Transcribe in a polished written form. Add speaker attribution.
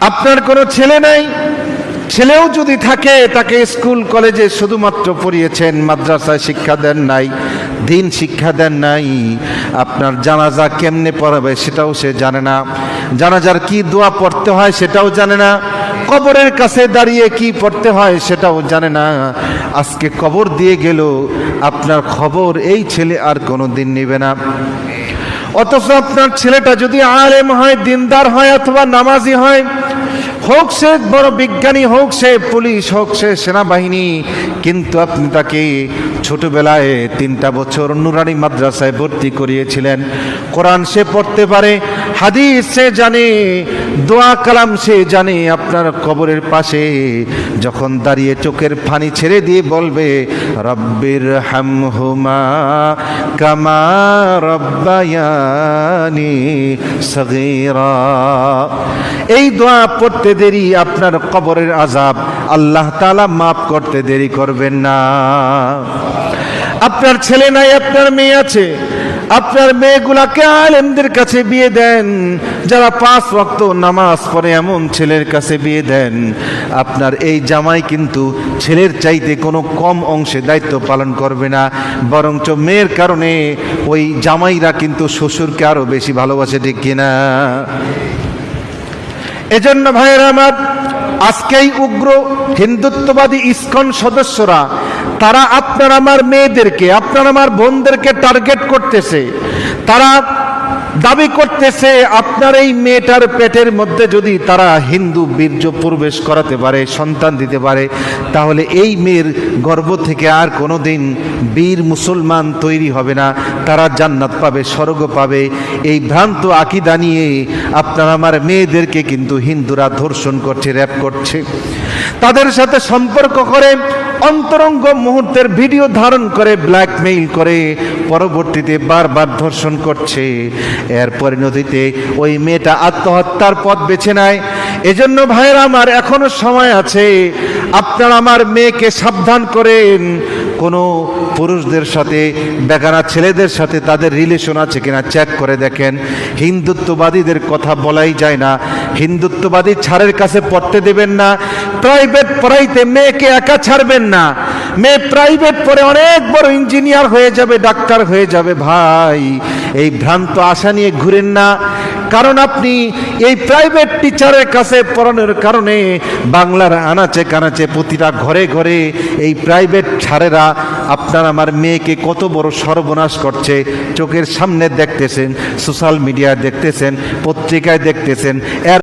Speaker 1: আপনার কোনো ছেলে নাই, ছেলেও যদি থাকে তাকে স্কুল কলেজে শুধুমাত্র পড়িয়েছেন, মাদ্রাসায় শিক্ষা দেন নাই, দিন শিক্ষা দেন নাই। আপনার জানাজা কেমনে পড়াবে সেটাও সে জানে না, জানাজার কি দোয়া পড়তে হয় সেটাও জানে না, কবরের কাছে দাঁড়িয়ে কি পড়তে হয় সেটাও জানে না। আজকে কবর দিয়ে গেল, আপনার খবর এই ছেলে আর কোনো দিন নেবে না। অথচ আপনার ছেলেটা যদি আলেম হয়, দিনদার হয়, অথবা নামাজি হয়, হোক সে বড় বিজ্ঞানী, হোক সে পুলিশ, হোক সে সেনাবাহিনী, কিন্তু আপনি তাকে ছোটবেলায় 3টা বছর নুরানি মাদ্রাসায় ভর্তি করিয়েছিলেন। কোরআন সে পড়তে পারে, হাদিস সে জানে, দোয়া কালাম সে জানে। আপনার কবরের পাশে যখন দাঁড়িয়ে চোখের পানি ছেড়ে দিয়ে বলবে, রব্বির হামহুমা কামা রব্বায়ানি সগীরা, এই দোয়া পড়তে দেরি আপনার কবরের আযাব আল্লাহ তাআলা মাফ করতে দেরি করবেন না। আপনার ছেলে নাই, আপনার মেয়ে আছে, আপনার মেয়েগুলাকে আলেমদের কাছে বিয়ে দেন, যারা 5 ওয়াক্ত নামাজ পড়ে এমন ছেলের কাছে বিয়ে দেন। আপনার এই জামাই কিন্তু ছেলের চাইতে কোনো কম অংশে দায়িত্ব পালন করবে না, বরঞ্চ মেয়ের কারণে ওই জামাইরা কিন্তু শ্বশুরকে আরো বেশি ভালোবাসে, ঠিক কিনা? এজন্য ভাইয়েরা আমার, আজকেই উগ্র হিন্দুত্ববাদী ইসকন সদস্যরা তারা আপনার আমার মেয়েদেরকে, আপনার আমার বোনদেরকে টার্গেট করতেছে। তারা দাবি করতেছে আপনার এই মেয়েটার পেটের মধ্যে যদি তারা হিন্দু বীর্য প্রবেশ করাতে পারে, সন্তান দিতে পারে, তাহলে এই মেয়ের গর্ভ থেকে আর কোনোদিন বীর মুসলমান তৈরি হবে না, তারা জান্নাত পাবে, স্বর্গ পাবে। এই ভ্রান্ত আকীদা নিয়ে আপনার আমার মেয়েদেরকে কিন্তু হিন্দুরা ধর্ষণ করছে, র্যাপ করছে, তাদের সাথে সম্পর্ক করে অন্তরঙ্গ মুহূর্তের ভিডিও ধারণ করে ব্ল্যাকমেইল করে পরবর্তীতে বারবার ধর্ষণ করছে। এর পরিণতিতে ওই মেয়েটা আত্মহত্যার পথ বেছে নেয়। এজন্য ভাইয়েরা আমার, এখনো সময় আছে, আপনারা আমার মেয়েকে সাবধান করেন। কোনো পুরুষদের সাথে, বেগানা ছেলেদের সাথে তাদের রিলেশন আছে কিনা চেক করে দেখেন। হিন্দুত্ববাদীদের কথা বলাই যায় না, হিন্দুত্ববাদী ছাড়ের কাছে পড়তে দেবেন না, প্রাইভেট পড়াইতে মেয়েকে একা ছাড়বেন না। মেয়ে প্রাইভেট পড়ে অনেক বড় ইঞ্জিনিয়ার হয়ে যাবে, ডাক্তার হয়ে যাবে। ভাই, এই ভ্রান্ত আশা নিয়ে ঘুরেন না, কারণ আপনি এই প্রাইভেট টিচারের কাছে পড়ানোর কারণে বাংলার আনাচে কানাচে প্রতিটা ঘরে ঘরে এই প্রাইভেট ছাড়েরা আপনার আমার মেয়েকে কত বড় সর্বনাশ করছে, চোখের সামনে দেখতেছেন, সোশ্যাল মিডিয়ায় দেখতেছেন, পত্রিকায় দেখতেছেন।